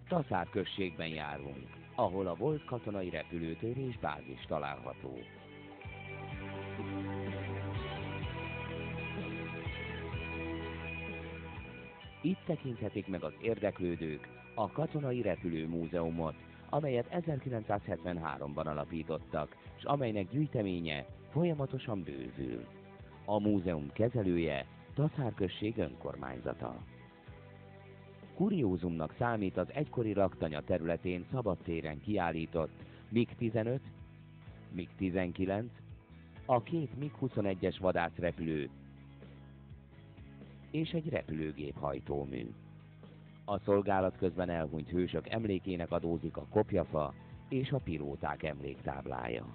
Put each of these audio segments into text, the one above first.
Taszár községben járunk, ahol a volt katonai repülőtér és bázis található. Itt tekinthetik meg az érdeklődők a Katonai Repülőmúzeumot, amelyet 1973-ban alapítottak, és amelynek gyűjteménye folyamatosan bővül. A múzeum kezelője Taszár község önkormányzata. Kuriózumnak számít az egykori raktanya területén szabadtéren kiállított MiG-15, MiG-19, a két MiG-21-es vadászrepülő és egy repülőgép hajtómű. A szolgálat közben elhunyt hősök emlékének adózik a kopjafa és a pilóták emléktáblája.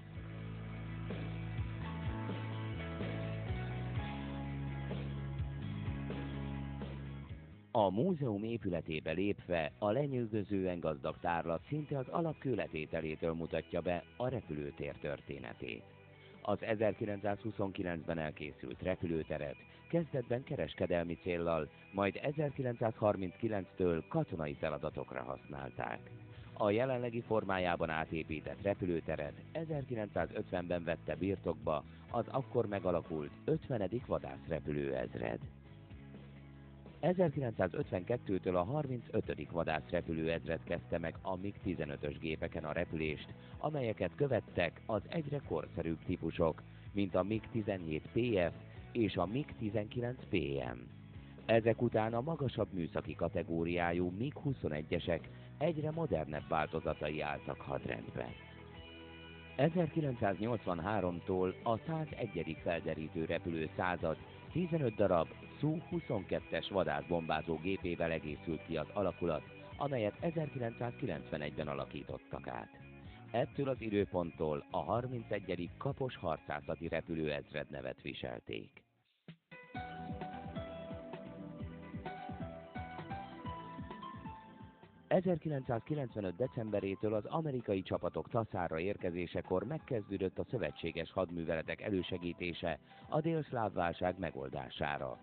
A múzeum épületébe lépve a lenyűgözően gazdag tárlat szinte az alapkőletételétől mutatja be a repülőtér történetét. Az 1929-ben elkészült repülőteret kezdetben kereskedelmi céllal, majd 1939-től katonai feladatokra használták. A jelenlegi formájában átépített repülőteret 1950-ben vette birtokba az akkor megalakult 50. vadászrepülőezred. 1952-től a 35. vadászrepülőezred kezdte meg a MiG-15-ös gépeken a repülést, amelyeket követtek az egyre korszerűbb típusok, mint a MiG-17 PF és a MiG-19 PM. Ezek után a magasabb műszaki kategóriájú MiG-21-esek egyre modernebb változatai álltak hadrendbe. 1983-tól a 101. felderítő repülő század 15 darab Su-22-es vadászbombázó gépével egészült ki az alakulat, amelyet 1991-ben alakítottak át. Ettől az időponttól a 31. Kapos harcászati repülőezred nevet viselték. ...1995. decemberétől az amerikai csapatok Taszárra érkezésekor megkezdődött a szövetséges hadműveletek elősegítése a délszláv válság megoldására.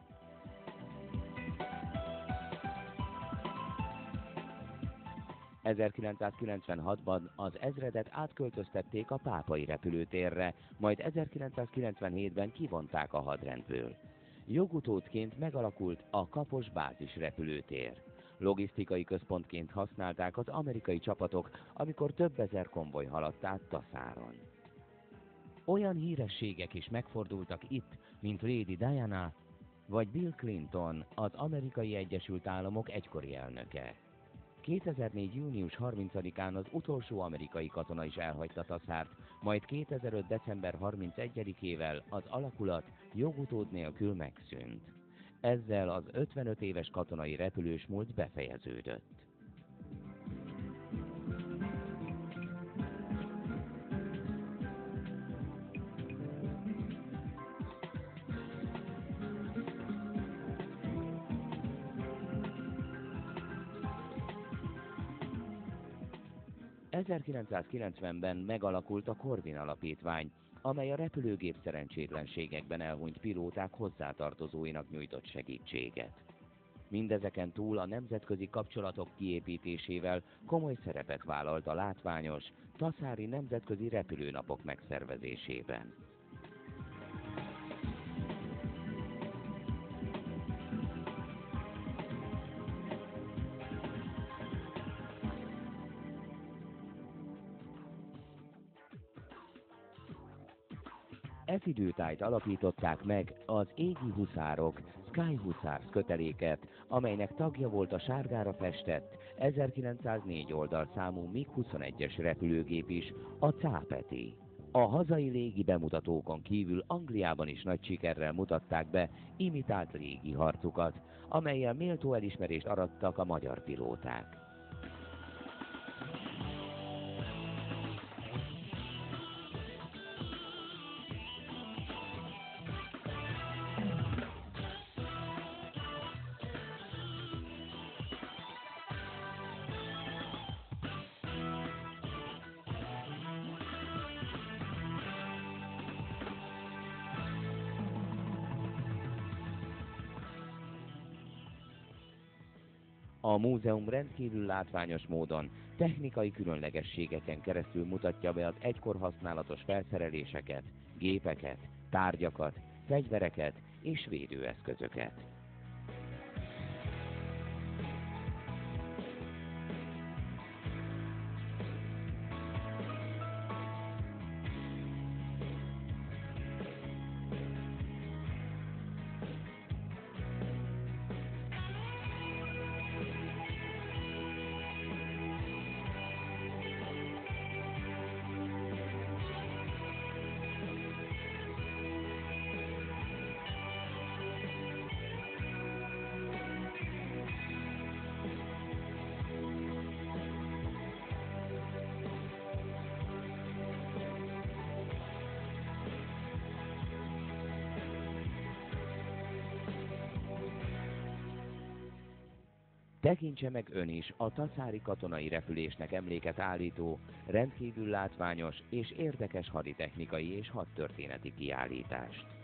...1996-ban az ezredet átköltöztették a Pápai repülőtérre, majd 1997-ben kivonták a hadrendből. Jogutódként megalakult a Kapos bázis repülőtér. Logisztikai központként használták az amerikai csapatok, amikor több ezer konvoj haladt át Taszáron. Olyan hírességek is megfordultak itt, mint Lady Diana vagy Bill Clinton, az Amerikai Egyesült Államok egykori elnöke. 2004. június 30-án az utolsó amerikai katona is elhagyta Taszárt, majd 2005. december 31-ével az alakulat jogutód nélkül megszűnt. Ezzel az 55 éves katonai repülős múlt befejeződött. ...1990-ben megalakult a Corvin Alapítvány, amely a repülőgép szerencsétlenségekben elhunyt pilóták hozzátartozóinak nyújtott segítséget. Mindezeken túl a nemzetközi kapcsolatok kiépítésével komoly szerepet vállalt a látványos, taszári nemzetközi repülőnapok megszervezésében. Időtájt alapították meg az Égi Huszárok, Sky Hussars köteléket, amelynek tagja volt a sárgára festett 1904 oldalszámú MiG-21-es repülőgép is, a Cápeti. A hazai légi bemutatókon kívül Angliában is nagy sikerrel mutatták be imitált légi harcukat, amellyel méltó elismerést arattak a magyar pilóták. A múzeum rendkívül látványos módon, technikai különlegességeken keresztül mutatja be az egykor használatos felszereléseket, gépeket, tárgyakat, fegyvereket és védőeszközöket. Tekintse meg ön is a tacári katonai repülésnek emléket állító, rendkívül látványos és érdekes haditechnikai és hadtörténeti kiállítást.